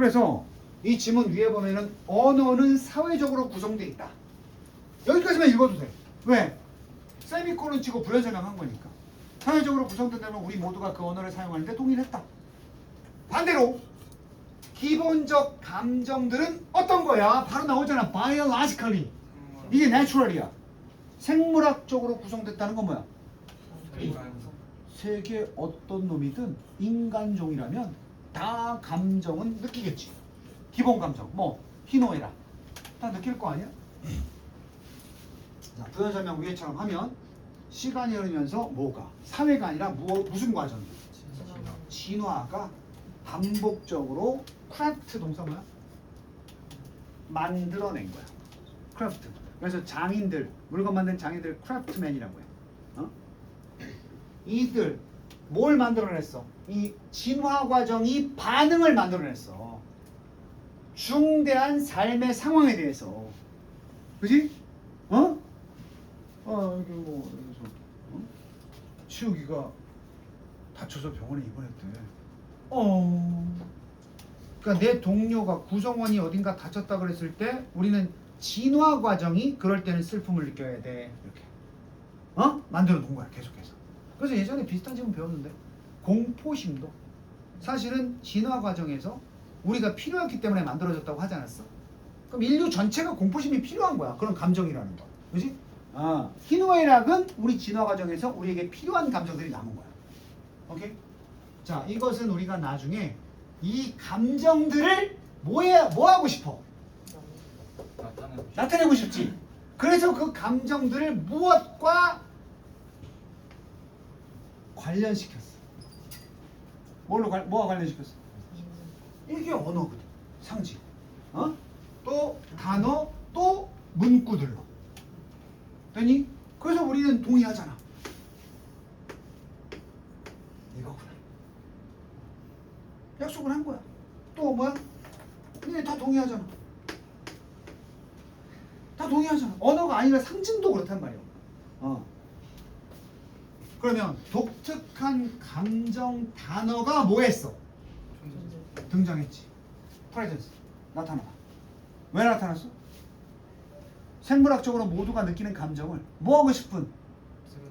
그래서 이 지문 위에 보면은 언어는 사회적으로 구성되어 있다. 여기까지만 읽어도 돼. 왜? 세미콜론 치고 부연 설명한 거니까. 사회적으로 구성된다면 우리 모두가 그 언어를 사용하는데 동일했다. 반대로 기본적 감정들은 어떤 거야? 바로 나오잖아. biologically. 이게 natural이야. 생물학적으로 구성됐다는 건 뭐야? 세계 어떤 놈이든 인간종이라면 다 감정은 느끼겠지. 기본 감정. 뭐 희노애락 다 느낄 거 아니야? 자, 부연 설명 위에처럼 하면 시간이 흐르면서 뭐가? 사회가 아니라 무슨 과정이? 진화가 반복적으로 크래프트 동사 뭐야? 만들어낸 거야. 크래프트. 그래서 장인들, 물건 만든 장인들 크래프트맨이라고 해. 어? 이들 뭘 만들어냈어? 이 진화 과정이 반응을 만들어냈어. 중대한 삶의 상황에 대해서. 그지? 어? 여기 뭐 여기서 치우기가 다쳐서 병원에 입원했대. 그러니까 내 동료가 구성원이 어딘가 다쳤다 그랬을 때 우리는 진화 과정이 그럴 때는 슬픔을 느껴야 돼. 이렇게. 만들어 놓은 거야, 계속해서. 그래서 예전에 비슷한 질문 배웠는데 공포심도 사실은 진화 과정에서 우리가 필요했기 때문에 만들어졌다고 하지 않았어? 그럼 인류 전체가 공포심이 필요한 거야. 그런 감정이라는 거. 그지? 희노애락은 우리 진화 과정에서 우리에게 필요한 감정들이 남은 거야. 오케이? 자, 이것은 우리가 나중에 이 감정들을 뭐 하고 싶어? 나타내고 싶지. 그래서 그 감정들을 무엇과 관련시켰어. 뭐와 관련시켰어? 이게 언어거든. 상징. 또 단어, 또 문구들로. 되니? 그래서 우리는 동의하잖아. 이거구나. 약속을 한 거야. 또 뭐야? 근데 다 동의하잖아. 다 동의하잖아. 언어가 아니라 상징도 그렇단 말이야. 그러면 독특한 감정 단어가 뭐 했어? 등장했지. presence. 나타나다. 왜 나타났어? 생물학적으로 모두가 느끼는 감정을 뭐 하고 싶은?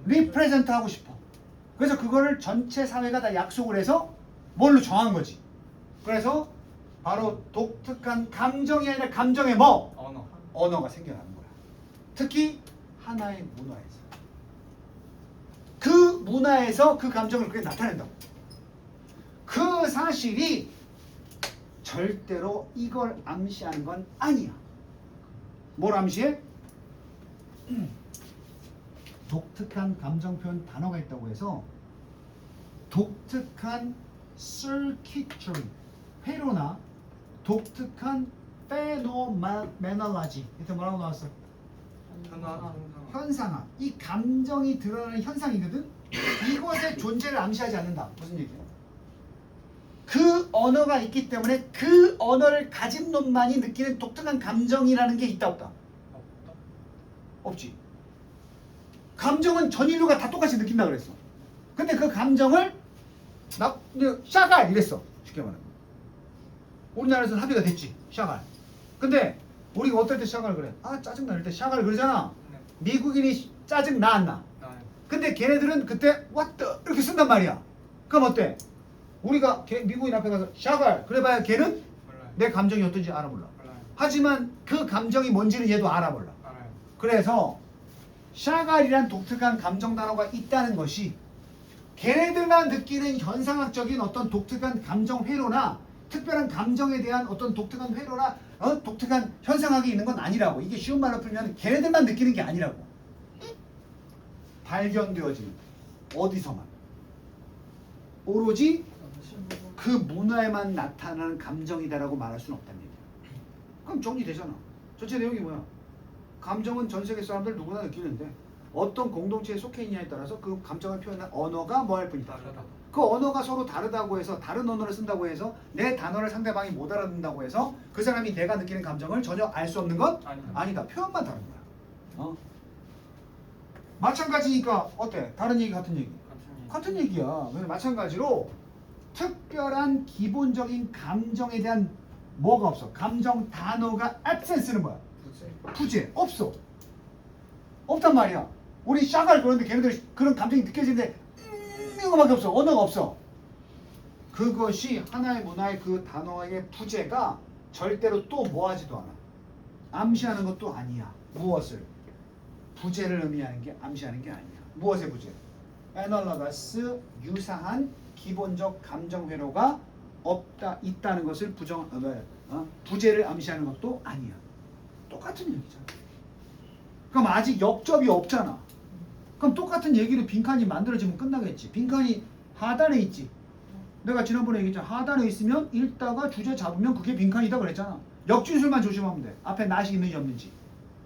리프레젠트 하고 싶어. 그래서 그거를 전체 사회가 다 약속을 해서 뭘로 정한 거지. 그래서 바로 독특한 감정이 아니라 감정의 뭐? 언어가 생겨나는 거야. 특히 하나의 문화에서. 그 문화에서 그 감정을 그렇게 나타낸다고. 그 사실이 절대로 이걸 암시하는 건 아니야. 뭘 암시해? 독특한 감정 표현 단어가 있다고 해서 독특한 circuitry 회로나 독특한 phenomenology 이때 뭐라고 나왔어? 현상화. 이 감정이 드러나는 현상이거든. 이것의 존재를 암시하지 않는다. 무슨 얘기야? 그 언어가 있기 때문에 그 언어를 가진 놈만이 느끼는 독특한 감정이라는 게 있다 없다? 없지. 감정은 전 인류가 다 똑같이 느낀다 그랬어. 근데 그 감정을 샤갈 이랬어. 쉽게 말하면. 우리나라에서는 합의가 됐지. 샤갈. 근데 우리가 어떨 때 샤갈 그래? 짜증 날 때 샤갈 그러잖아. 미국인이 짜증 나 안 나? 근데 걔네들은 그때 what the 이렇게 쓴단 말이야. 그럼 어때? 우리가 미국인 앞에 가서 샤갈 그래봐야 걔는 내 감정이 어떤지 알아 몰라. 하지만 그 감정이 뭔지는 얘도 알아 몰라. 그래서 샤갈이란 독특한 감정 단어가 있다는 것이 걔네들만 느끼는 현상학적인 어떤 독특한 감정 회로나 특별한 감정에 대한 어떤 독특한 회로나 독특한 현상학이 있는 건 아니라고. 이게 쉬운 말로 풀면 걔네들만 느끼는 게 아니라고. 발견되어지는 어디서만 오로지 그 문화에만 나타나는 감정이다라고 말할 수는 없다는 얘기야. 그럼 정리되잖아. 전체 내용이 뭐야? 감정은 전 세계 사람들 누구나 느끼는데 어떤 공동체에 속해 있냐에 따라서 그 감정을 표현한 언어가 뭐 할 뿐이다. 그 언어가 서로 다르다고 해서 다른 언어를 쓴다고 해서 내 단어를 상대방이 못 알아듣는다고 해서 그 사람이 내가 느끼는 감정을 전혀 알 수 없는 건 아니다. 표현만 다른 거야. 마찬가지니까 어때? 다른 얘기 같은 얘기? 같은 얘기야. 마찬가지로 특별한 기본적인 감정에 대한 뭐가 없어? 감정 단어가 absence는 뭐야? 부재. 없어. 없단 말이야. 우리 샤갈 그런데 걔네들 그런 감정이 느껴지는데 이거밖에 없어. 언어가 없어. 그것이 하나의 문화의 그 단어의 부재가 절대로 또 뭐하지도 않아. 암시하는 것도 아니야. 무엇을? 부재를 의미하는 게 암시하는 게 아니야. 무엇의 부재? 애널러가스 유사한 기본적 감정 회로가 있다는 것을 부재를 암시하는 것도 아니야. 똑같은 얘기잖아. 그럼 아직 역접이 없잖아. 그럼 똑같은 얘기로 빈칸이 만들어지면 끝나겠지. 빈칸이 하단에 있지. 내가 지난번에 얘기했잖아. 하단에 있으면 읽다가 주제 잡으면 그게 빈칸이다 그랬잖아. 역진술만 조심하면 돼. 앞에 낫이 있는지 없는지.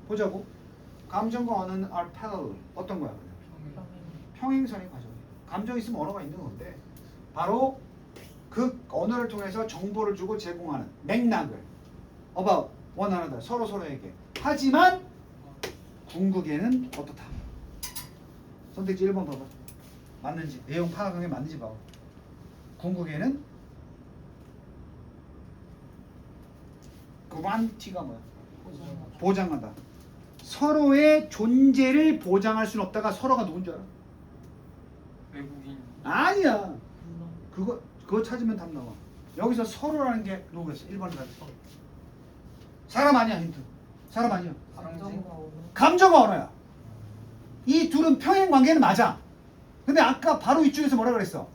보자고. 감정과 언어는 are parallel. 어떤 거야? 평행선의 과정이야. 감정이 있으면 언어가 있는 건데 바로 그 언어를 통해서 정보를 주고 제공하는 맥락을 about one another. 서로에게. 하지만 궁극에는 어떻다. 선택지 1번 봐봐. 맞는지. 내용 파악에 맞는지 봐봐. 궁극에는 그란티가 뭐야? 보장한다. 서로의 존재를 보장할 수는 없다가 서로가 누군 줄 알아? 외국인. 아니야. 그거 찾으면 답 나와. 여기서 서로라는 게 누구겠어? 1번을 가르쳐. 사람 아니야. 힌트. 사람 아니야. 감정과 언어야. 이 둘은 평행 관계는 맞아. 근데 아까 바로 이쪽에서 뭐라 그랬어?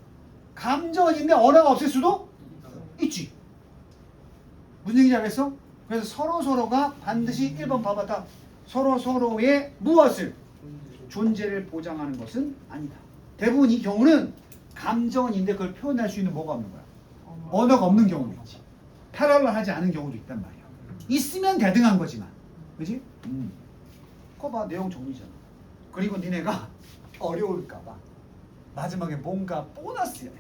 감정은 있는데 언어가 없을 수도 있지. 무슨 얘기인지 알겠어? 그래서 서로가 반드시 1번 봐봐. 다 서로의 무엇을? 존재를 보장하는 것은 아니다. 대부분 이 경우는 감정은 있는데 그걸 표현할 수 있는 뭐가 없는 거야? 언어가 없는 경우도 있지. 패러럴하지 않은 경우도 있단 말이야. 있으면 대등한 거지만. 그지? 그거 봐. 내용 정리잖아. 그리고 니네가 어려울까봐 마지막에 뭔가 보너스야.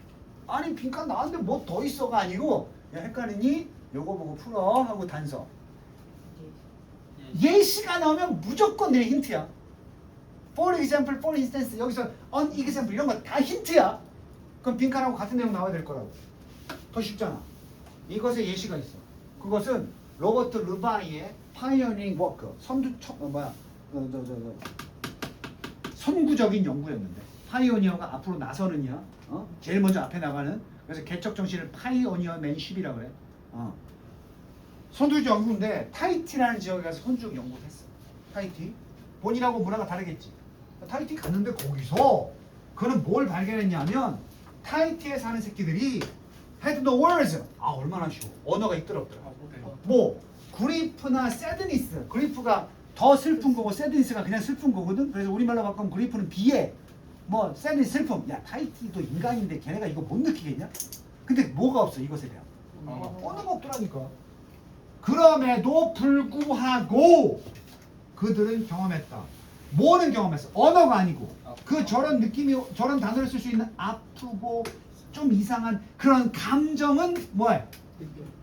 아니 빈칸 나왔는데 뭐 더 있어가 아니고 야 헷갈리니? 요거 보고 풀어 하고 단서. 예시가 나오면 무조건 내 힌트야. For example, for instance 여기서 on example 이런 거 다 힌트야. 그럼 빈칸하고 같은 내용 나와야 될 거라고. 더 쉽잖아. 이것에 예시가 있어. 그것은 로버트 르바이의 파이어닝 워크 선구적인 연구였는데 파이오니어가 앞으로 나서느냐 제일 먼저 앞에 나가는 그래서 개척 정신을 파이오니어맨십이라고 그래. 선두적 연구인데 타히티라는 지역에 가서 선두적 연구를 했어. 타히티 본인하고 문화가 다르겠지. 타히티 갔는데 거기서 그는 뭘 발견했냐면 타히티에 사는 새끼들이 had the words. 얼마나 쉬워. 언어가 있더라 없더라. 뭐 그리프나 새드니스. 그리프가 더 슬픈 거고 새드니스가 그냥 슬픈 거거든. 그래서 우리말로 바꾸면 그리프는 비애, 뭐 새드니스 슬픔. 야 타히티도 인간인데 걔네가 이거 못 느끼겠냐? 근데 뭐가 없어 이것에 대한 언어가 없더라니까. 그럼에도 불구하고 그들은 경험했다. 뭐는 경험했어? 언어가 아니고 그 저런 느낌이 저런 단어를 쓸 수 있는 아프고 좀 이상한 그런 감정은 뭐야?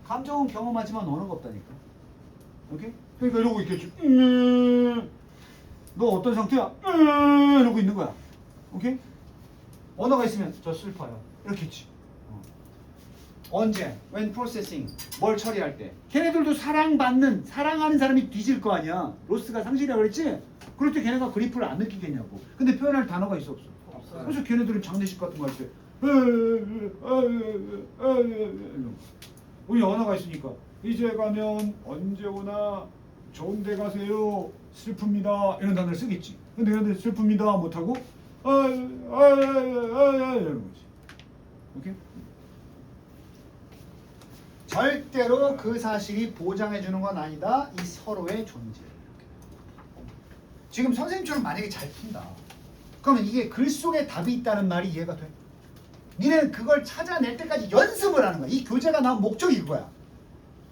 감정은 경험하지만 언어가 없다니까. 오케이? 그러니까 이러고 있겠지. 너 어떤 상태야? 이러고 있는 거야. 오케이? 언어가 있으면 저 슬퍼요. 이렇게 했지. 언제? When processing. 뭘 처리할 때. 걔네들도 사랑하는 사람이 뒤질 거 아니야. 로스가 상실이라고 그랬지? 그럴 때 걔네가 그리프를 안 느끼겠냐고. 근데 표현할 단어가 있어 없어? 없어요. 그래서 걔네들은 장례식 같은 거 할 때 우리 언어가 있으니까 이제 가면 언제 오나 좋은 데 가세요 슬픕니다 이런 단어를 쓰겠지. 근데 걔네들 슬픕니다 못하고 이러는 거지. 오케이? 절대로 그 사실이 보장해 주는 건 아니다. 이 서로의 존재. 지금 선생님처럼 만약에 잘 푼다. 그러면 이게 글 속에 답이 있다는 말이 이해가 돼? 니네는 그걸 찾아낼 때까지 연습을 하는 거야. 이 교재가 나온 목적이 이거야.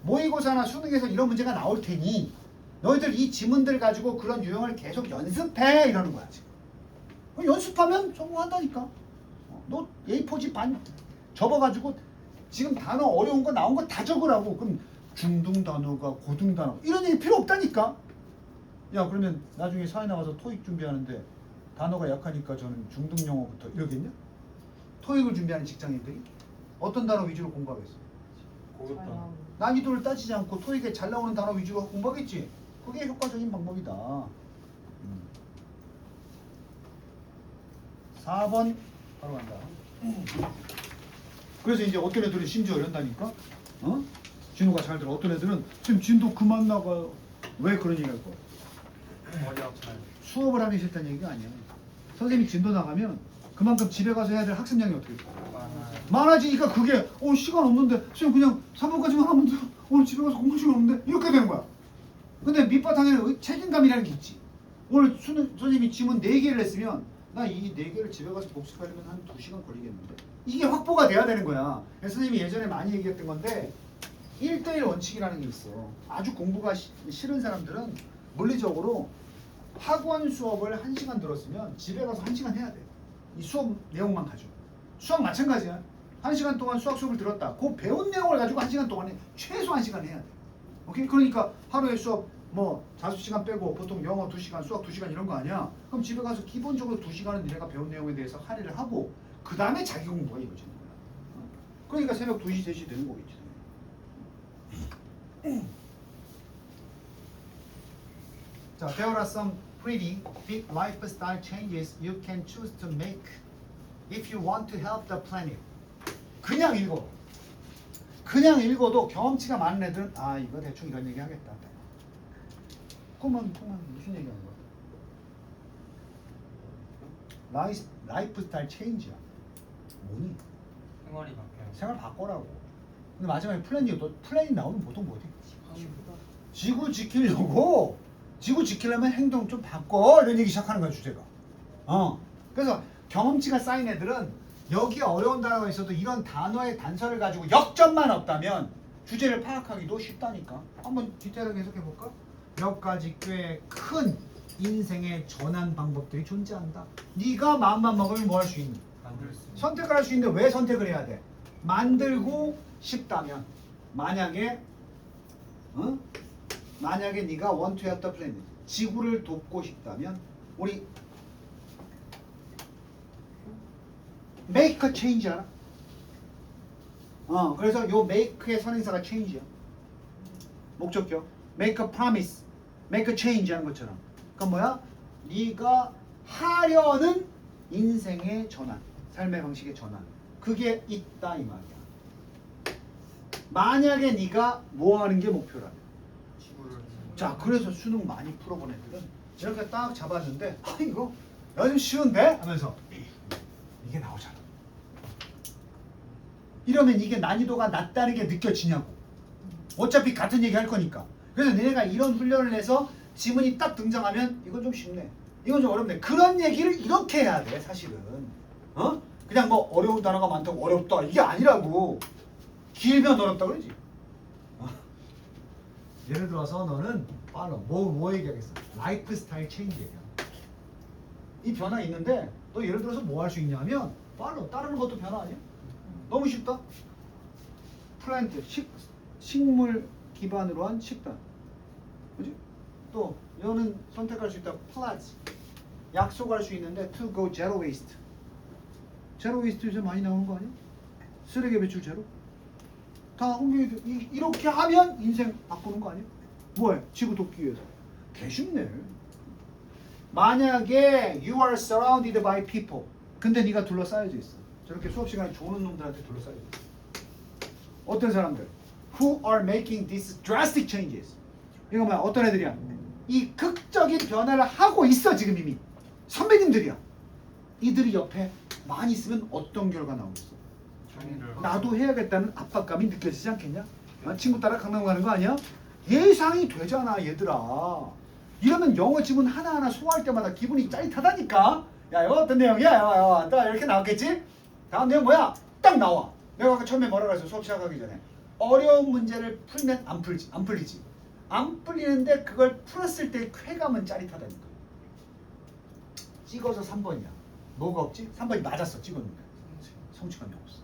모의고사나 수능에서 이런 문제가 나올 테니 너희들 이 지문들 가지고 그런 유형을 계속 연습해 이러는 거야. 지금. 연습하면 성공한다니까. 너 A4지 반 접어가지고 지금 단어 어려운 거 나온 거 다 적으라고. 그럼 중등 단어가 고등 단어 이런 얘기 필요 없다니까. 야 그러면 나중에 사회 나가서 토익 준비하는데 단어가 약하니까 저는 중등 영어부터 이러겠냐? 토익을 준비하는 직장인들이 어떤 단어 위주로 공부하겠어? 고급 단어. 난이도를 따지지 않고 토익에 잘 나오는 단어 위주로 공부하겠지. 그게 효과적인 방법이다. 4번 바로 간다. 그래서 이제 어떤 애들은 심지어 이런다니까. 어? 진호가 잘 들어. 어떤 애들은 지금 진도 그만 나가요. 왜 그런 얘기할 거야? 머리 아파요. 수업을 하기 싫다는 얘기가 아니야. 선생님이 진도 나가면 그만큼 집에 가서 해야 될 학습량이 어떻게 돼? 많아요. 많아지니까 그게 시간 없는데 선생님 그냥 3분까지만 하면 돼. 오늘 집에 가서 공부 시간 없는데 이렇게 되는 거야. 근데 밑바탕에는 책임감이라는 게 있지. 오늘 선생님이 지문 4개를 냈으면 나 이 4개를 집에 가서 복습하려면 한 2시간 걸리겠는데. 이게 확보가 돼야 되는 거야. 그래서 선생님이 예전에 많이 얘기했던 건데 1대1 원칙이라는 게 있어. 아주 공부가 싫은 사람들은 물리적으로 학원 수업을 1시간 들었으면 집에 가서 1시간 해야 돼. 이 수업 내용만 가지고. 수학 마찬가지야. 1시간 동안 수학 수업을 들었다. 그 배운 내용을 가지고 1시간 동안에 최소 1시간 해야 돼. 오케이? 그러니까 하루에 수업 자습시간 빼고 보통 영어 2시간, 수학 2시간 이런 거 아니야? 그럼 집에 가서 기본적으로 2시간은 니네가 배운 내용에 대해서 할애를 하고 그 다음에 자기 공부가 이루어지는 거야. 그러니까 새벽 2시, 3시 되는 거겠지. 자, there are some pretty big lifestyle changes you can choose to make if you want to help the planet. 그냥 읽어. 그냥 읽어도 경험치가 많은 애들은 이거 대충 이런 얘기 하겠다. 그만 무슨 얘기하는 거야? 라이프스타일 체인지야. 뭐니? 생활이 바뀌어요. 생활 바꿔라고. 근데 마지막에 플랜이 나오면 보통 뭐지? 지구 지키려고. 지구 지키려면 행동 좀 바꿔 이런 얘기 시작하는 거야 주제가. 그래서 경험치가 쌓인 애들은 여기 어려운 단어가 있어도 이런 단어의 단서를 가지고 역점만 없다면 주제를 파악하기도 쉽다니까. 한번 디테일하게 해석해 볼까? 몇 가지 꽤 큰 인생의 전환 방법들이 존재한다. 네가 마음만 먹으면 뭐 할 수 있니? 만들 수 있는. 선택을 할 수 있는데 왜 선택을 해야 돼? 만들고 싶다면 만약에 네가 want to help the planet 지구를 돕고 싶다면 우리 make a change 알아? 그래서 요 make의 선행사가 change야. 목적격 make a promise, make a change 하는 것처럼. 그건 뭐야? 네가 하려는 인생의 전환, 삶의 방식의 전환. 그게 있다 이 말이야. 만약에 네가 뭐 하는 게 목표라면. 지구를. 자, 그래서 수능 많이 풀어본 애들은 이렇게 딱 잡았는데 이거 요즘 쉬운데? 하면서 이게 나오잖아. 이러면 이게 난이도가 낮다는 게 느껴지냐고. 어차피 같은 얘기 할 거니까. 그래서 너네가 이런 훈련을 해서 지문이 딱 등장하면 이건 좀 쉽네, 이건 좀 어렵네, 그런 얘기를 이렇게 해야 돼 사실은. 그냥 뭐 어려운 단어가 많다고 어렵다 이게 아니라고. 길면 어렵다 그러지. 예를 들어서 너는 뭐 얘기하겠어? 라이프 스타일 체인지 얘기야. 이 변화 있는데 너 예를 들어서 뭐 할 수 있냐면 따르는 것도 변화 아니야? 너무 쉽다. 플랜트 식물 기반으로 한 식단. 그지? 또 너는 선택할 수 있다. 플라즈 약속할 수 있는데 to go zero waste. 제로 웨이스트 요새 많이 나오는 거 아니야? 쓰레기 배출 제로. 다 홍경이 이렇게 하면 인생 바꾸는 거 아니야? 뭐해? 지구 돕기 위해서. 개 쉽네. 만약에 you are surrounded by people. 근데 네가 둘러싸여져 있어. 저렇게 수업 시간에 조는 놈들한테 둘러싸여져 있어. 어떤 사람들? Who are making these drastic changes. 이거 뭐야? 어떤 애들이야? 이 극적인 변화를 하고 있어 지금 이미. 선배님들이야. 이들이 옆에 많이 있으면 어떤 결과 나오겠어? 나도 해야겠다는 압박감이 느껴지지 않겠냐? 친구 따라 강남 가는 거 아니야? 예상이 되잖아 얘들아. 이러면 영어 지문 하나하나 소화할 때마다 기분이 짜릿하다니까. 야 이거 어떤 내용이야? 야, 딱 이렇게 나왔겠지? 다음 내용 뭐야? 딱 나와. 내가 아까 처음에 뭐라 그랬어? 수업 시작하기 전에 어려운 문제를 풀면 안 풀리지. 안 풀리는데 그걸 풀었을 때 쾌감은 짜릿하다니까. 찍어서 3번이야. 뭐가 없지? 3번이 맞았어. 찍었는데 성취감이 없어.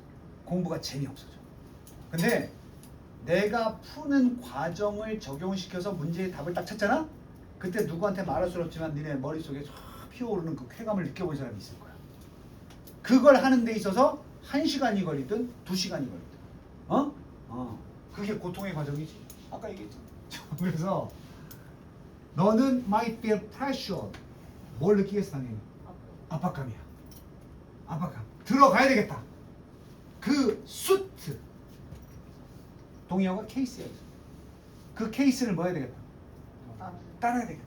공부가 재미없어져. 근데 내가 푸는 과정을 적용시켜서 문제의 답을 딱 찾잖아? 그때 누구한테 말할 수 없지만 니네 머릿속에 쫙 피어오르는 그 쾌감을 느껴본 사람이 있을 거야. 그걸 하는 데 있어서 1시간이 걸리든 2시간이 걸리든 그게 고통의 과정이지. 아까 얘기했잖아. 그래서 너는 might feel pressure. 뭘 느끼겠어 당연히? 압박감이야. 압박감. 들어가야 되겠다. 그 수트. 동의어가 케이스야. 그 케이스를 뭐 해야 되겠다? 따라야 되겠다.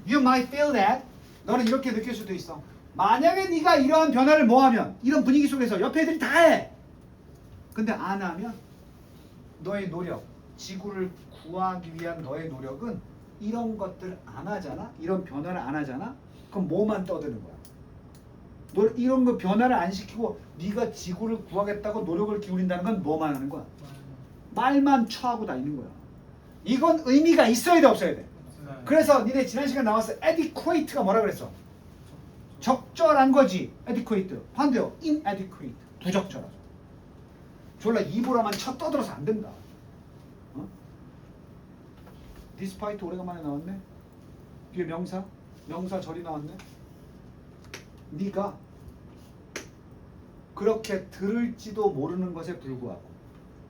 You might feel that. 너는 이렇게 느낄 수도 있어. 만약에 네가 이러한 변화를 뭐하면 이런 분위기 속에서 옆에 애들이 다 해. 근데 안 하면 너의 노력, 지구를 구하기 위한 너의 노력은 이런 것들 안 하잖아. 이런 변화를 안 하잖아. 그럼 뭐만 떠드는 거야. 너 이런 거 변화를 안 시키고 네가 지구를 구하겠다고 노력을 기울인다는 건 뭐만 하는 거야? 말만 처하고 다니는 거야. 이건 의미가 있어야 돼 없어야 돼? 그래서 니네 지난 시간 나왔어. adequate가 뭐라 그랬어? 적절한 거지. adequate. 반대요. inadequate. 부적절하죠. 졸라 입으로만 쳐 떠들어서 안 된다. 어? despite 오래간만에 나왔네. 뒤에 명사. 명사 절이 나왔네. 네가 그렇게 들을지도 모르는 것에 불구하고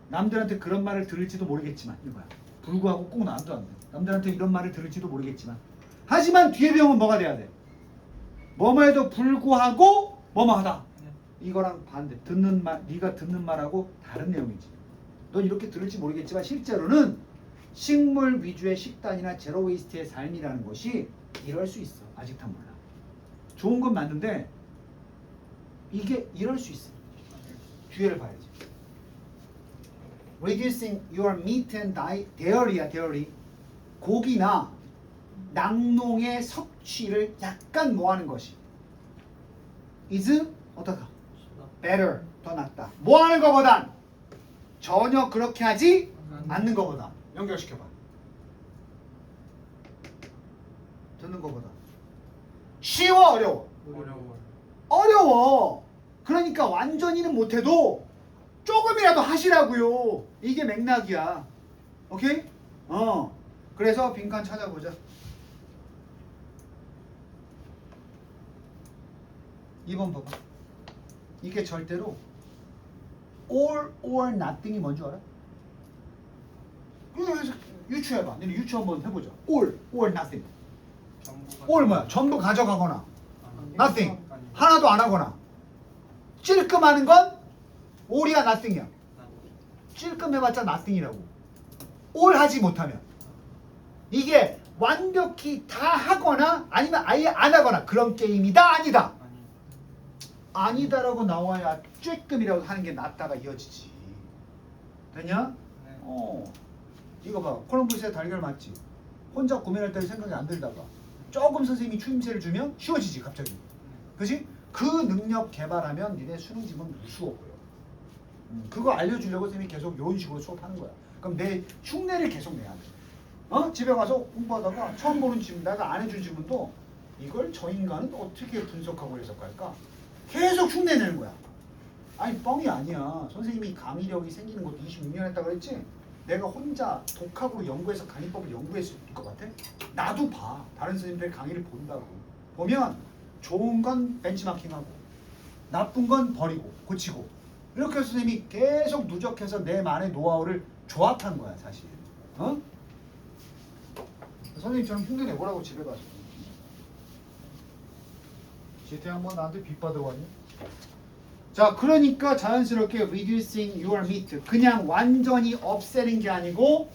남들한테 그런 말을 들을지도 모르겠지만 이거야. 불구하고 꼭 나도 안 돼. 남들한테 이런 말을 들을지도 모르겠지만 하지만 뒤에 배우면 뭐가 돼야 돼? 뭐뭐에도 불구하고 뭐뭐하다. 이거랑 반대. 듣는 말, 네가 듣는 말하고 다른 내용이지. 넌 이렇게 들을지 모르겠지만 실제로는 식물 위주의 식단이나 제로 웨이스트의 삶이라는 것이 이럴 수 있어. 아직 다 몰라. 좋은 건 맞는데 이게 이럴 수 있어. 뒤에를 봐야지. Reducing your meat and dairy야, dairy. 고기나 낙농의 섭취를 약간 뭐하는 것이 is 어떻다? better, 더 낫다. 뭐하는 것보단 전혀 그렇게 하지 않는 것보다. 연결시켜봐. 듣는 것보다 쉬워 어려워? 어려워. 어려워. 그러니까 완전히는 못해도 조금이라도 하시라고요. 이게 맥락이야. 오케이? 그래서 빈칸 찾아보자. 2번 봐봐. 이게 절대로 all or nothing이 뭔지 알아? 그래서 유추해봐. 너네 유추 한번 해보자. all or nothing. all 뭐야? 전부 가져가거나 nothing. 하나도 안 하거나. 찔끔하는 건 all이야 nothing이야. 찔끔 해봤자 nothing이라고. all 하지 못하면 이게 완벽히 다 하거나 아니면 아예 안 하거나 그런 게임이다 아니다. 아니다라고 나와야 쬐끔이라고 하는 게 낫다가 이어지지. 됐냐? 네. 이거 봐. 콜럼버스의 달걀 맞지? 혼자 고민할 때 생각이 안 들다가 조금 선생님이 추임새를 주면 쉬워지지 갑자기. 그지? 그 능력 개발하면 니네 수능지문 무서워 보여. 그거 알려주려고 선생님이 계속 이런 식으로 수업하는 거야. 그럼 내 흉내를 계속 내야 돼. 집에 가서 공부하다가 처음 보는 질문, 내가 안 해준 질문도 이걸 저 인간은 어떻게 분석하고 해석할까? 계속 흉내내는 거야. 아니 뻥이 아니야. 선생님이 강의력이 생기는 것도 26년 했다고 그랬지? 내가 혼자 독학으로 연구해서 강의법을 연구했을 것 같아? 나도 봐. 다른 선생님들 강의를 본다고. 보면 좋은 건 벤치마킹하고 나쁜 건 버리고 고치고 이렇게 해서 선생님이 계속 누적해서 내 말의 노하우를 조합한 거야 사실. 선생님처럼 흉내 내보라고 집에 가서. 지태 한번 나한테 빚 받으러 왔니? 자, 그러니까 자연스럽게 reducing your meat 그냥 완전히 없애는 게 아니고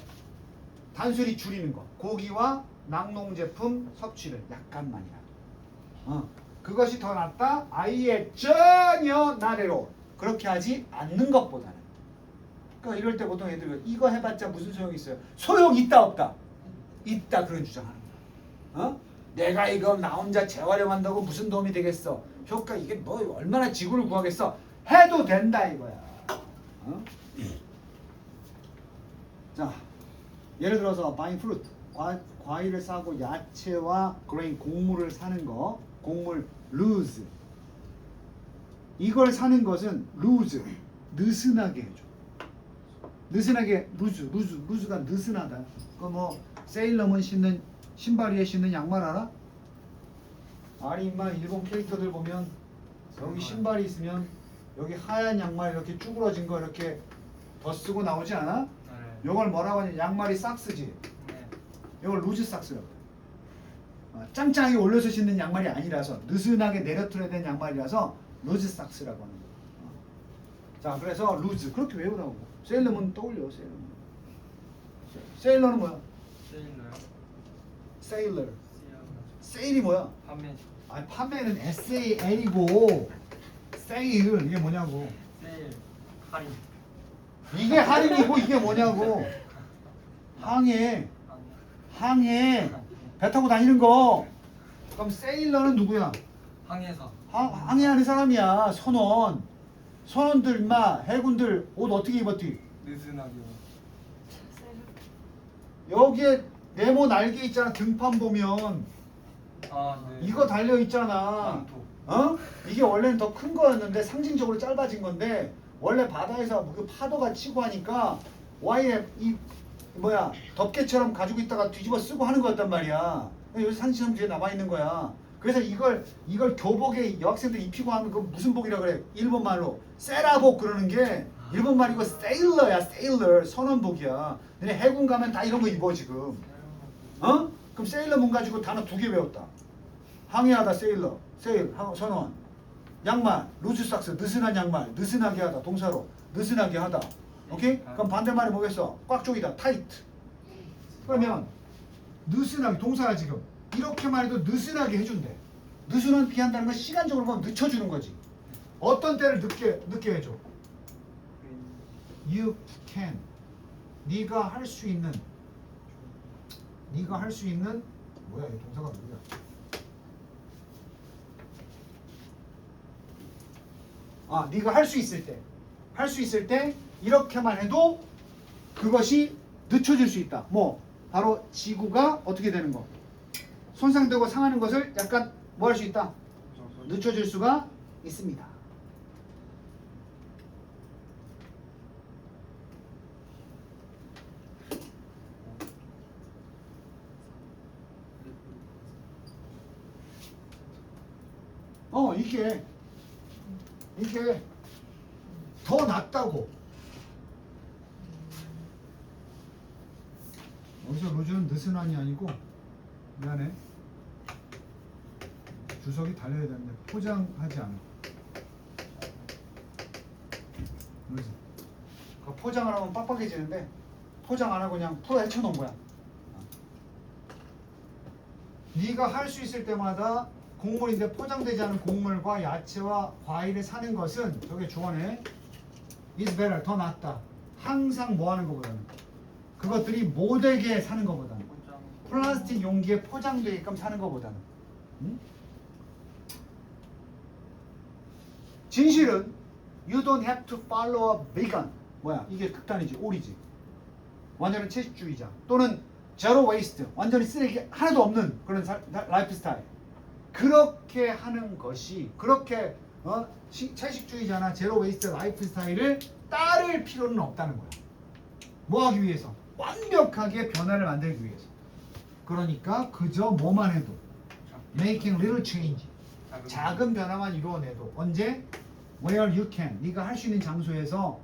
단순히 줄이는 거. 고기와 낙농 제품 섭취를 약간만이라. 그것이 더 낫다. 아예 전혀 나래로 그렇게 하지 않는 것보다는. 그러니까 이럴 때 보통 애들 이거 해봤자 무슨 소용이 있어요? 소용 있다 없다? 있다 그런 주장하는 거야. 내가 이거 나 혼자 재활용한다고 무슨 도움이 되겠어? 효과 이게 뭐 얼마나 지구를 구하겠어? 해도 된다 이거야. 자, 예를 들어서 buying fruit 과일을 사고 야채와 grain 곡물을 사는 거, 곡물 lose 이걸 사는 것은 lose 느슨하게 해줘. 느슨하게 luse가 느슨하다. 그 뭐 세일러문 신는 신발 위에 신는 양말 알아? 아니 임마 일본 캐릭터들 보면 여기 신발이 있으면 여기 하얀 양말 이렇게 쭈그러진 거 이렇게 더 쓰고 나오지 않아? 네. 요걸 뭐라고 하냐? 양말이 삭스지. 네. 요걸 루즈 삭스라고. 짱짱하게 올려서 신는 양말이 아니라서 느슨하게 내려틀어야 되는 양말이라서 루즈 삭스라고 하는 거야. 자, 그래서 루즈 그렇게 외우라고. 세일러문 떠올려. 세일러문. 세일러는 뭐야? 세일러요? 세일러. 세일러. 세일이 뭐야? 판매. 아니 판매는 SAL이고 세일 이게 뭐냐고. 세일. 할인. 이게 할인이고 이게 뭐냐고. 항해. 아니. 항해. 배 타고 다니는 거. 그럼 세일러는 누구야? 항해사. 항해하는 사람이야. 선원. 선원들 마 해군들 옷 어떻게 입었지? 느슨하게. 여기에 네모 날개 있잖아. 등판 보면 아 네. 이거 달려 있잖아. 망토. 어? 이게 원래는 더 큰 거였는데 상징적으로 짧아진 건데 원래 바다에서 그 파도가 치고 하니까 와이에 이 뭐야 덮개처럼 가지고 있다가 뒤집어 쓰고 하는 거였단 말이야. 여기 상징처럼 뒤에 남아 있는 거야. 그래서 이걸 교복에 여학생들 입히고 하면 그 무슨 복이라 그래? 일본 말로 세라복 그러는 게 일본 말이고 세일러야. 세일러 선원복이야. 너네 해군 가면 다 이런 거 입어 지금. 어? 그럼 세일러문 가지고 단어 2개 외웠다. 항해하다 세일러, 세일 선원. 양말 루즈 삭스 느슨한 양말 느슨하게 하다 동사로 느슨하게 하다. 오케이? 그럼 반대말이 뭐겠어? 꽉 조이다 타이트. 그러면 느슨하게 동사가 지금 이렇게만 해도 느슨하게 해준대. 느슨한 피한다는 건 시간적으로 보면 늦춰주는 거지. 어떤 때를 늦게 해줘? You can. 네가 할 수 있는. 네가 할 수 있는 뭐야 이 동사가 누구야? 아, 네가 할 수 있을 때. 할 수 있을 때 이렇게만 해도 그것이 늦춰질 수 있다. 뭐 바로 지구가 어떻게 되는 거? 손상되고 상하는 것을 약간 뭐 할 수 있다? 늦춰질 수가 있습니다. 이게 더 낫다고. 여기서 루즈는 느슨한이 아니고 미안해. 주석이 달려야 되는데 포장하지 않아. 루즈. 그 포장을 하면 빡빡해지는데 포장 안 하고 그냥 풀어 헤쳐놓은 거야. 네가 할 수 있을 때마다 곡물인데 포장되지 않은 곡물과 야채와 과일을 사는 것은 저게 주어네. is better 더 낫다. 항상 뭐 하는 것보다는 그것들이 못되게 사는 것보다는 플라스틱 용기에 포장되게끔 사는 것보다는. 응? 진실은 you don't have to follow a vegan. 뭐야 이게 극단이지 오리지. 완전히 채식주의자 또는 제로 웨이스트 완전히 쓰레기 하나도 없는 그런 라이프 스타일. 그렇게 하는 것이 그렇게 채식주의자나 제로 웨이스트 라이프 스타일을 따를 필요는 없다는 거야. 뭐 하기 위해서? 완벽하게 변화를 만들기 위해서. 그러니까 그저 뭐만 해도 making little change 작은 변화만 이루어내도 언제? where you can 네가 할 수 있는 장소에서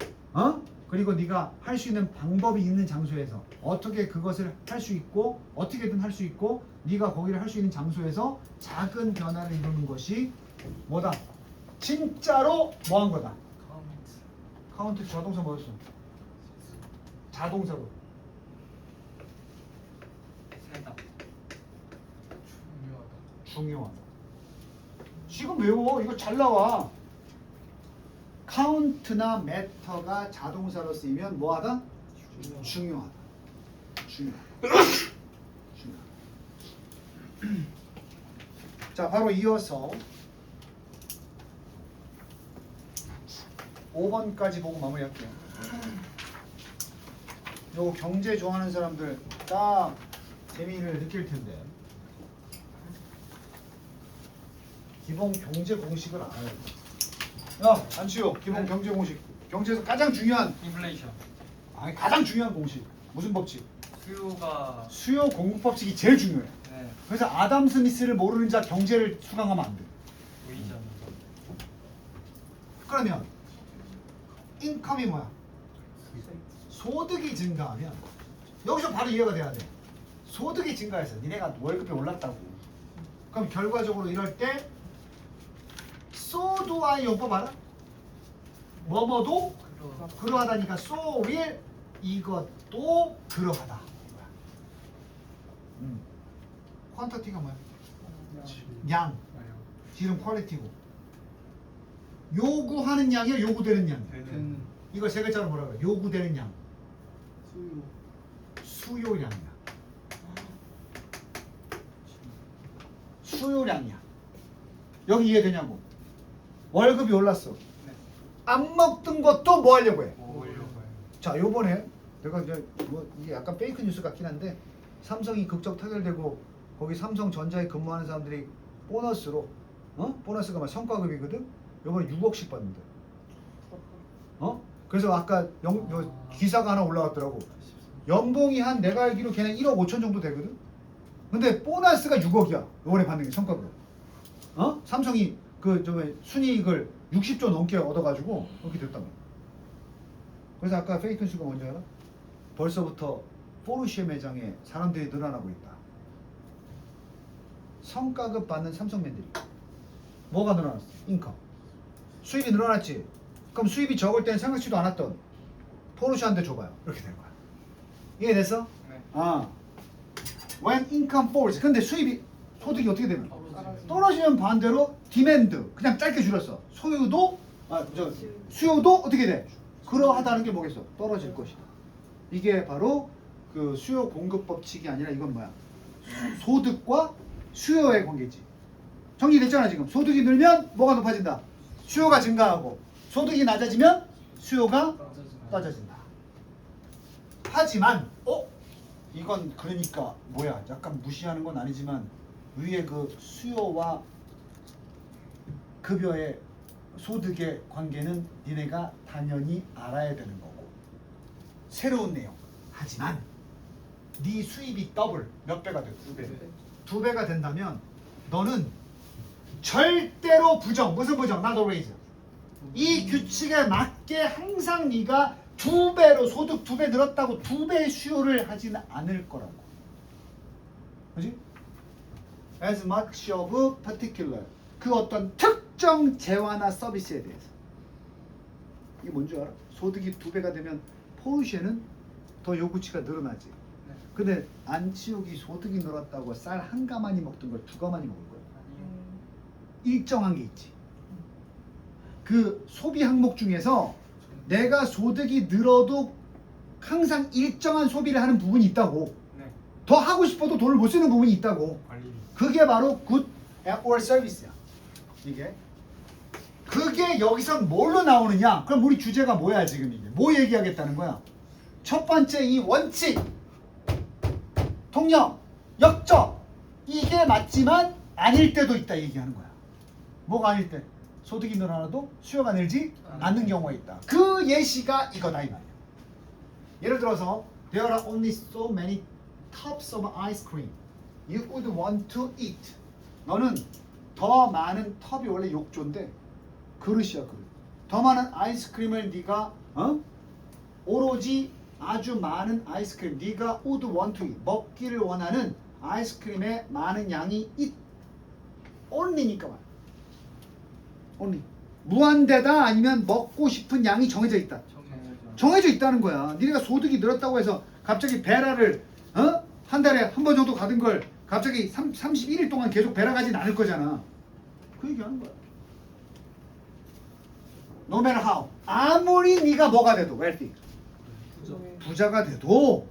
그리고 네가 할 수 있는 방법이 있는 장소에서 어떻게 그것을 할 수 있고 어떻게든 할 수 있고 네가 거기를 할 수 있는 장소에서 작은 변화를 이루는 것이 뭐다? 진짜로 뭐 한 거다? 카운트 자동사 뭐였어? 자동사로 세다. 중요하다. 지금 외워. 이거 잘 나와. 카운트나 매터가 자동사로 쓰이면 뭐하다? 중요하다. 중요하다. 자, 바로 이어서 5번까지 보고 마무리할게요. 요거 경제 좋아하는 사람들 딱 재미를 느낄 텐데 기본 경제 공식을 알아야 돼. 야, 안치호 기본 경제 공식. 경제에서 가장 중요한 인플레이션. 아니 가장 중요한 공식. 무슨 법칙? 수요가 수요 공급 법칙이 제일 중요해. 네. 그래서 아담 스미스를 모르는 자 경제를 수강하면 안 돼. 보이지 않는 그러면 인컴이 뭐야? 소득이 증가하면 여기서 바로 이해가 돼야 돼. 소득이 증가해서 니네가 월급이 올랐다고. 그럼 결과적으로 이럴 때 so do I 용법 알아? 뭐뭐도 그러 그러하다니까 so will 이것도 그러하다. 퀀터티가 뭐야? 양. 지름 퀄리티고. 요구하는 양이야 요구되는 양이야. 되는 이걸 세 글자로 뭐라 그래? 요구되는 양. 수요. 수요량이야. 수요량이야. 여기 이해되냐고? 월급이 올랐어. 네. 안 먹던 것도 뭐 하려고 해? 먹으려고요. 자, 요번에 내가 이제 뭐 이게 약간 페이크 뉴스 같긴 한데 삼성이 극적 타결되고 거기 삼성전자에 근무하는 사람들이 보너스로 보너스가 막 성과급이거든. 요번에 6억씩 받는데. 그래서 아까 기사가 하나 올라왔더라고. 연봉이 한 내가 알기로 걔는 1억 5천 정도 되거든. 근데 보너스가 6억이야. 요번에 받는 게 성과급. 삼성이 그 순이익을 60조 넘게 얻어가지고 그렇게 됐단 말이야. 그래서 아까 페이크 뉴스가 뭔지 알아? 벌써부터 포르쉐 매장에 사람들이 늘어나고 있다. 성과급 받는 삼성맨들이. 뭐가 늘어났어? 인컴. 수입이 늘어났지. 그럼 수입이 적을 때는 생각지도 않았던 포르쉐한테 줘봐요. 이렇게 된 거야. 이해됐어? 네. When income falls. 근데 소득이 어떻게 되면? 떨어지면 반대로 디맨드. 그냥 짧게 줄였어. 수요도 어떻게 돼? 그러하다는 게 뭐겠어? 떨어질 것이다. 이게 바로 그 수요 공급 법칙이 아니라 이건 뭐야? 소득과 수요의 관계지. 정리됐잖아 지금. 소득이 늘면 뭐가 높아진다? 수요가 증가하고 소득이 낮아지면 수요가 떨어진다. 하지만 이건 그러니까 뭐야? 약간 무시하는 건 아니지만 위에 그 수요와 급여의 소득의 관계는 니네가 당연히 알아야 되는 거고. 새로운 내용. 하지만 네 수입이 더블 몇 배가 돼? 2배. 2배가 된다면 너는 절대로 무슨 부정? not always. 이 규칙에 맞게 항상 네가 2배로 소득 2배 늘었다고 2배의 수요를 하지는 않을 거라고. 그지? As much of particular. 그 어떤 특정 재화나 서비스에 대해서. 이게 뭔지 알아? 소득이 2배가 되면 포르쉐는 더 요구치가 늘어나지. 네. 근데 안치욱이 소득이 늘었다고 쌀 한 가마니 먹던 걸 2가마니 먹을 거야. 아니요. 일정한 게 있지. 그 소비 항목 중에서 내가 소득이 늘어도 항상 일정한 소비를 하는 부분이 있다고. 네. 더 하고 싶어도 돈을 못 쓰는 부분이 있다고. 관리. 그게 바로 good or service야. 이게. 그게 여기서 뭘로 나오느냐? 그럼 우리 주제가 뭐야 지금 이게? 뭐 얘기하겠다는 거야? 첫 번째 이 원칙, 통념, 역적 이게 맞지만 아닐 때도 있다 얘기하는 거야. 뭐가 아닐 때? 소득이 늘어나도 수요가 늘지 않는 경우가 있다. 그 예시가 이거다 이 말이야. 예를 들어서 there are only so many tubs of ice cream you would want to eat. 너는 더 많은 텁이 원래 욕조인데 그릇이야 그릇. 더 많은 아이스크림을 네가 오로지 아주 많은 아이스크림 네가 would want to eat 먹기를 원하는 아이스크림의 많은 양이 only니까 말이야. only. 무한대다 아니면 먹고 싶은 양이 정해져 있다. 정해져 있다는 거야. 니네가 소득이 늘었다고 해서 갑자기 베라를 한 달에 한 번 정도 가던 걸 갑자기 31일 동안 계속 베라 가진 않을 거잖아. 그 얘기하는 거야. No matter how. 아무리 네가 뭐가 돼도 wealthy. 부자가 돼도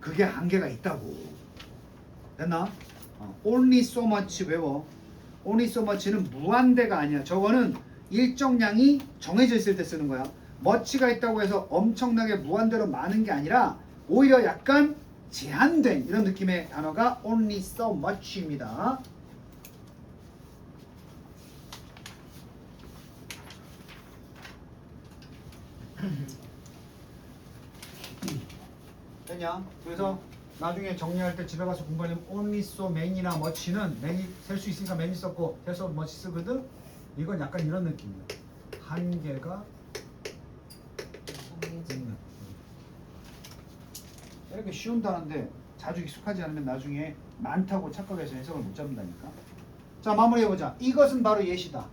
그게 한계가 있다고. 됐나? Only so much 외워. Only so much는 무한대가 아니야. 저거는 일정량이 정해져 있을 때 쓰는 거야. much가 있다고 해서 엄청나게 무한대로 많은 게 아니라 오히려 약간 제한된 이런 느낌의 단어가 only so much입니다. 됐냐? 그래서 나중에 정리할 때 집에 가서 공부하려면 only so many나 much는 many 셀 수 있으니까 many 썼고 셀 수 없으면 much 쓰거든. 이건 약간 이런 느낌이야. 한계가 있는. 이렇게 쉬운 단어인데 자주 익숙하지 않으면 나중에 많다고 착각해서 해석을 못 잡는다니까. 자, 마무리해보자. 이것은 바로 예시다.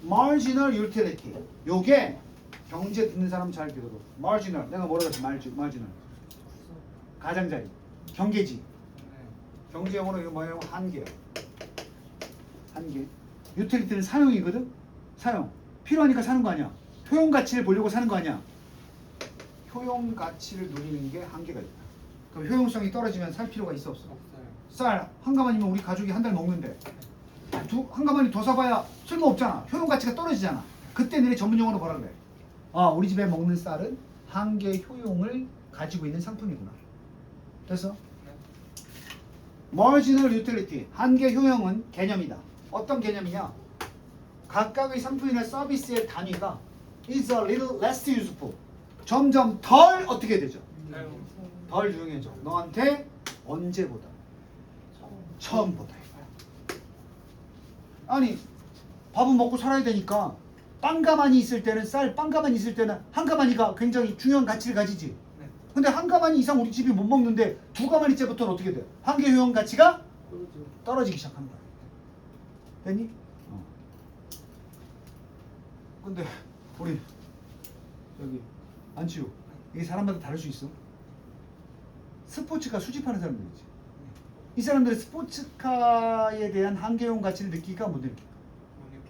marginal utility. 요게 경제 듣는 사람 잘 들어도 marginal. 내가 뭐라 그랬지? marginal. 가장자리. 경계지. 네. 경제 영어로 이거 뭐예요? 한계. 한계. utility는 사용이거든. 사용. 필요하니까 사는 거 아니야. 효용 가치를 보려고 사는 거 아니야. 효용 가치를 누리는 게 한계가 있다. 그럼 효용성이 떨어지면 살 필요가 있어 없어? 없어요. 쌀 한 가마니면 우리 가족이 한 달 먹는데 한 가마니 더 사봐야 쓸모 없잖아. 효용 가치가 떨어지잖아. 그때 너네 전문 용어로 뭐라 그래? 아, 우리 집에 먹는 쌀은 한계 효용을 가지고 있는 상품이구나. 됐어? 네. marginal utility, 한계 효용은 개념이다. 어떤 개념이냐? 각각의 상품이나 서비스의 단위가 is a little less useful. 점점 덜 어떻게 되죠? 네. 덜 유용해져. 너한테 언제보다? 처음보다. 아니, 밥은 먹고 살아야 되니까 빵 가마니 있을 때는 빵 가마니 있을 때는 한 가마니가 굉장히 중요한 가치를 가지지. 네. 근데 한 가마니 이상 우리 집이 못 먹는데 두 가마니째부터는 어떻게 돼? 한계 효용 가치가 떨어지기 시작한 거야. 됐니? 근데 우리 여기 안치우, 이게 사람마다 다를 수 있어. 스포츠카 수집하는 사람들이지. 이 사람들은 스포츠카에 대한 한계용 가치를 느끼기가 못 느끼.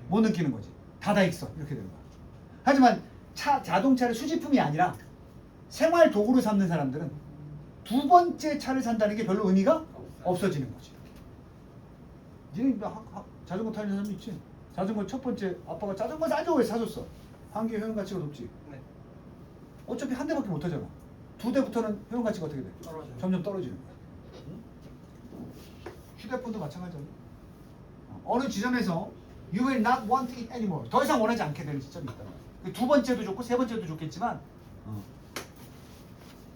못 느끼는 거지. 다다익선 이렇게 되는 거야. 하지만 자동차를 수집품이 아니라 생활 도구로 삼는 사람들은 두 번째 차를 산다는 게 별로 의미가 없어지는 거지. 니네 자전거 타는 사람도 있지. 자전거 첫 번째 아빠가 자전거 사줘 왜 사줬어? 한계 효용 가치가 높지. 네. 어차피 한 대밖에 못 타잖아. 두 대부터는 효용 가치가 어떻게 돼? 떨어져요. 점점 떨어지는 거야. 휴대폰도 마찬가지야. 어느 지점에서 you will not want it anymore. 더 이상 원하지 않게 되는 지점이 있다. 두 번째도 좋고 세 번째도 좋겠지만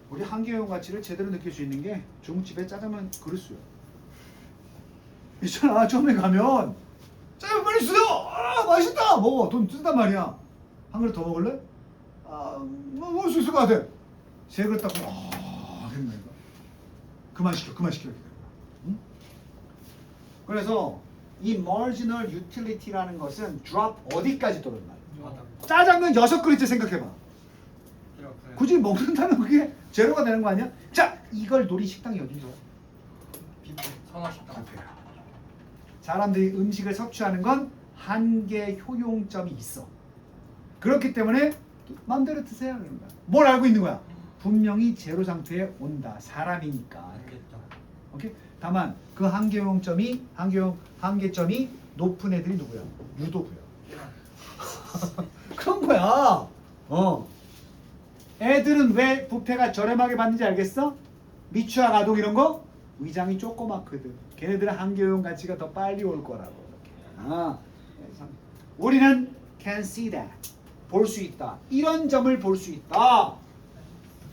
우리 한계용 가치를 제대로 느낄 수 있는 게 중국집에 짜장면 그릇수요. 있잖아. 처음에 가면 짜장면 빨리 주세요. 아, 맛있다. 먹어. 돈 쓴단 말이야. 한 그릇 더 먹을래? 아, 뭐 먹을 수 있을 것 같아. 세 그릇 딱 그런 거야. 그만 시켜. 이렇게 되는 거야. 응? 그래서 이 marginal utility라는 것은 drop 어디까지 떨어지나? 짜장면 6그릇째 생각해봐. 필요 없어요. 굳이 먹는다면 그게 제로가 되는 거 아니야? 자, 이걸 놀이 식당이 어디서? 뷔페, 선화식당. 사람들이 음식을 섭취하는 건 한계 효용점이 있어. 그렇기 때문에 마음대로 드세요. 그런 거야. 뭘 알고 있는 거야? 분명히 제로 상태에 온다. 사람이니까. 알겠죠. 오케이? 다만 그 한계점이 높은 애들이 누구야? 유도부야. 그런 거야. 애들은 왜 뷔페가 저렴하게 받는지 알겠어? 미취학 아동 이런 거 위장이 조그맣거든. 걔네들은 한계용 가치가 더 빨리 올 거라고. 우리는 can see that. 볼 수 있다. 이런 점을 볼 수 있다.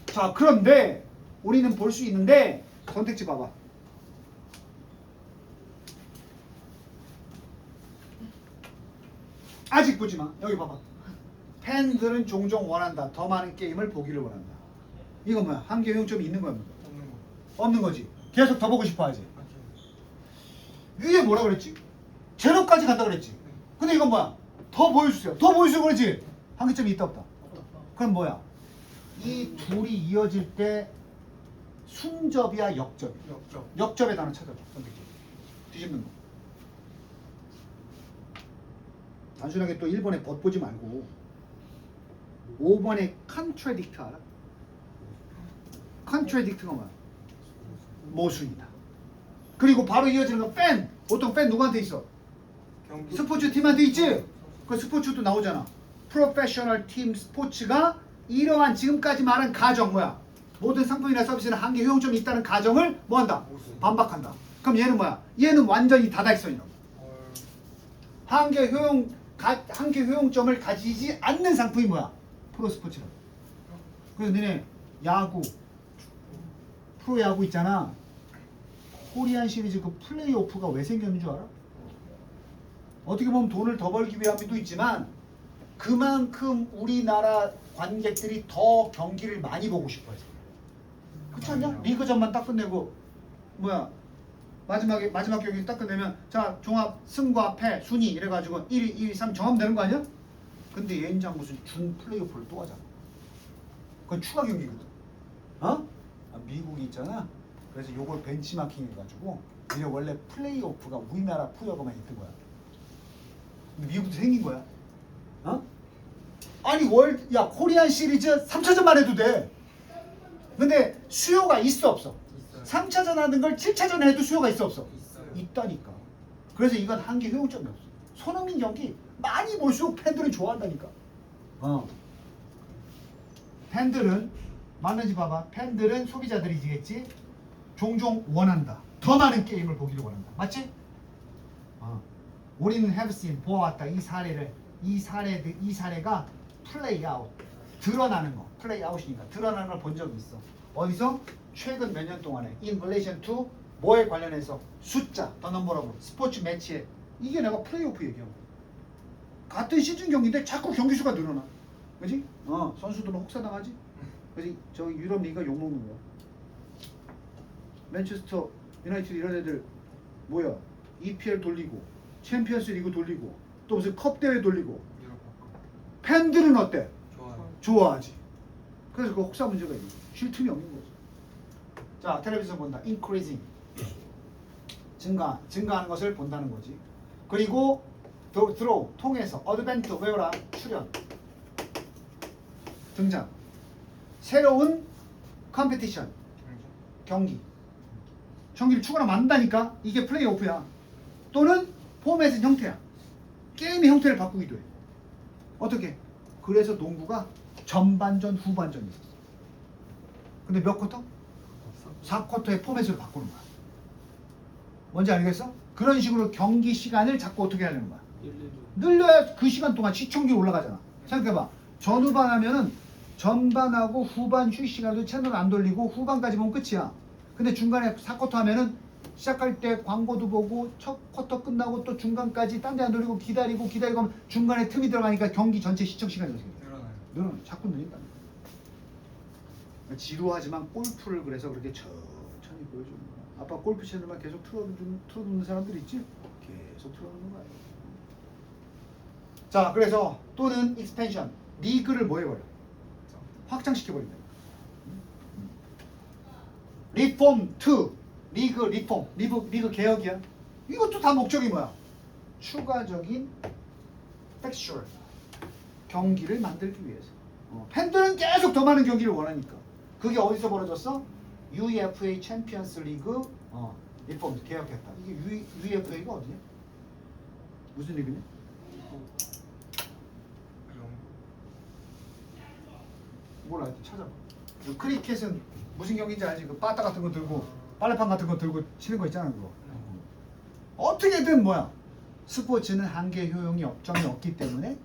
자, 그런데 우리는 볼 수 있는데 선택지 봐봐. 아직 보지 마. 여기 봐봐. 팬들은 종종 원한다. 더 많은 게임을 보기를 원한다. 이건 뭐야? 한계 효용점이 있는 거야? 없는 거. 없는 거지. 계속 더 보고 싶어 하지. 맞죠. 이게 뭐라 그랬지? 제로까지 간다 그랬지. 근데 이건 뭐야? 더 보여주세요. 더 보여주세요 그러지. 한계점이 있다 없다? 그럼 뭐야? 이 둘이 이어질 때 순접이야 역접이야? 역적. 역접의 단어 찾아봐. 선택지. 뒤집는 거. 단순하게 또 1번에 벗 보지 말고 5번에 contradict 알아? contradict가 뭐야? 모순이다. 그리고 바로 이어지는 건 팬. 보통 팬 누구한테 있어? 경기. 스포츠 팀한테 있지? 그 스포츠도 나오잖아. 프로페셔널 팀 스포츠가 이러한 지금까지 말한 가정 뭐야? 모든 상품이나 서비스는 한계 효용점이 있다는 가정을 뭐한다? 반박한다. 그럼 얘는 뭐야? 얘는 완전히 다다익선이라고. 한계 효용점을 가지지 않는 상품이 뭐야? 프로스포츠라고. 그래서 너네 야구, 프로야구 있잖아. 코리안 시리즈 그 플레이오프가 왜 생겼는 줄 알아? 어떻게 보면 돈을 더 벌기 위함도 있지만 그만큼 우리나라 관객들이 더 경기를 많이 보고 싶어 해서. 그렇지 않냐? 리그전만 딱 끝내고 뭐야 마지막 경기 딱 끝내면 자 종합 승과 패 순위 이래가지고 1위 2위 3위 정하면 되는 거 아니야? 근데 얘인장 무슨 준 플레이오프를 또 하잖아. 그건 추가 경기거든. 어? 미국이 있잖아. 그래서 요걸 벤치마킹 해가지고 이게 원래 플레이오프가 우리나라 프로야구만 있던 거야. 근데 미국도 생긴 거야. 어? 아니 야 코리안 시리즈 3차전만 해도 돼. 근데 수요가 있어 없어? 있어요. 3차전 하는 걸 7차전에 해도 수요가 있어 없어? 있어요. 있다니까. 그래서 이건 한계 효용점이 없어. 손흥민 경기 많이 볼수록 팬들은 좋아한다니까. 팬들은 맞는지 봐봐. 팬들은 소비자들이겠지. 종종 원한다. 더 많은 게임을 보기를 원한다. 맞지? 우리는 have seen 보아왔다. 이 사례가 플레이 아웃 드러나는 거. 플레이 아웃이니까 드러나는 걸 본 적이 있어. 어디서? 최근 몇 년 동안에 in relation to 뭐에 관련해서 숫자 더 넘버라고 스포츠 매치에 이게 내가 플레이오프 얘기하고 같은 시즌 경기인데 자꾸 경기 수가 늘어나. 그지? 선수들은 혹사당하지. 그지? 저기 유럽 리그가 욕먹는 거야. 맨체스터 유나이티드 이런 애들 뭐야? EPL 돌리고 챔피언스 리그 돌리고 또 무슨 컵 대회 돌리고 유럽 팬들은 어때? 좋아요. 좋아하지. 그래서 그 혹사 문제가 있는 거야. 쉴 틈이 없는 거지. 자, 텔레비전 본다. increasing. 증가하는 것을 본다는 거지. 그리고 through 통해서 어드벤트 외워라 출연 등장 새로운 컴피티션 경기를 추가로 만든다니까. 이게 플레이오프야. 또는 포맷은 형태야. 게임의 형태를 바꾸기도 해. 어떻게? 그래서 농구가 전반전 후반전이 있었어. 근데 몇 쿼터? 4쿼터의 포맷으로 바꾸는 거야. 뭔지 알겠어? 그런 식으로 경기 시간을 자꾸 어떻게 하려는 거야? 늘려야 그 시간 동안 시청률이 올라가잖아. 생각해봐. 전후반 하면은 전반하고 후반 휴식 시간도 채널 안 돌리고 후반까지 보면 끝이야. 근데 중간에 4쿼터 하면은 시작할 때 광고도 보고 첫 쿼터 끝나고 또 중간까지 딴 데 안 돌리고 기다리고 하면 중간에 틈이 들어가니까 경기 전체 시청 시간이 어떻게 돼? 늘어나. 자꾸 늘린다. 지루하지만 골프를 그래서 그렇게 천천히 보여주는 거야. 아빠 골프 채널만 계속 틀어두는 사람들 있지? 계속 틀어놓는 거야. 자, 그래서 또는 익스펜션 리그를 뭐 해버려? 확장시켜버린다. 리폼 2 리그 개혁이야. 이것도 다 목적이 뭐야? 추가적인 텍스처럴 경기를 만들기 위해서. 팬들은 계속 더 많은 경기를 원하니까. 그게 어디서 벌어졌어? UEFA 챔피언스 리그 리폼 개혁했다. 이게 UEFA가 어디냐? 무슨 리그냐? 몰라. 찾아봐. 크리켓은 무슨 경기인지 알지? 그 빠따 같은 거 들고 빨래판 같은 거 들고 치는 거 있잖아. 그거. 어떻게든 뭐야? 스포츠는 한계 효용이 업종이 없기 때문에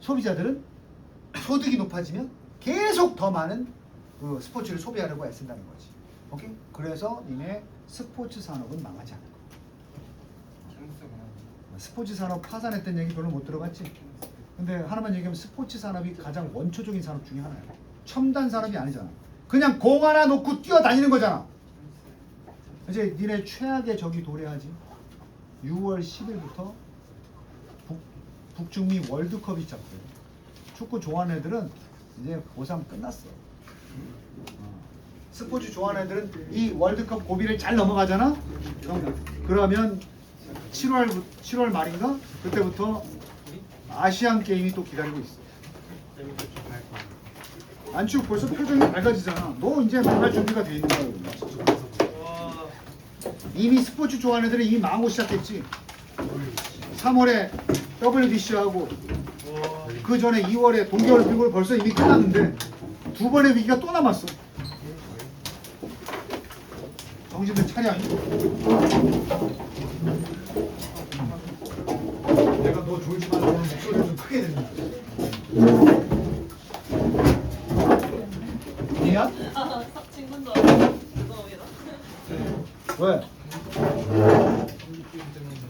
소비자들은 소득이 높아지면 계속 더 많은 그 스포츠를 소비하려고 애쓴다는 거지. 오케이? 그래서 니네 스포츠 산업은 망하지 않을 거야. 스포츠 산업 파산했던 얘기 별로 못 들어봤지? 근데 하나만 얘기하면 스포츠 산업이 가장 원초적인 산업 중에 하나야. 첨단 산업이 아니잖아. 그냥 공 하나 놓고 뛰어다니는 거잖아. 이제 니네 최악의 적이 도래하지. 6월 10일부터 북중미 월드컵이 시작돼. 축구 좋아하는 애들은 이제 고3 끝났어. 스포츠 좋아하는 애들은 이 월드컵 고비를 잘 넘어가잖아. 그러면 7월 말인가? 그때부터 아시안 게임이 또 기다리고 있어. 안치고 벌써 표정이 밝아지잖아. 너 이제 나갈 준비가 돼 있는 거야. 이미 스포츠 좋아하는 애들은 이미 망하고 시작했지. 3월에 WBC하고 그 전에 2월에 동계올림픽으로 벌써 이미 끝났는데 두 번의 위기가 또 남았어. 정신을 차려. 내가 너 졸지 말라고 하는 목소리를 좀 크게 듣는다. 니야? 친구도 죄송합니다. 왜?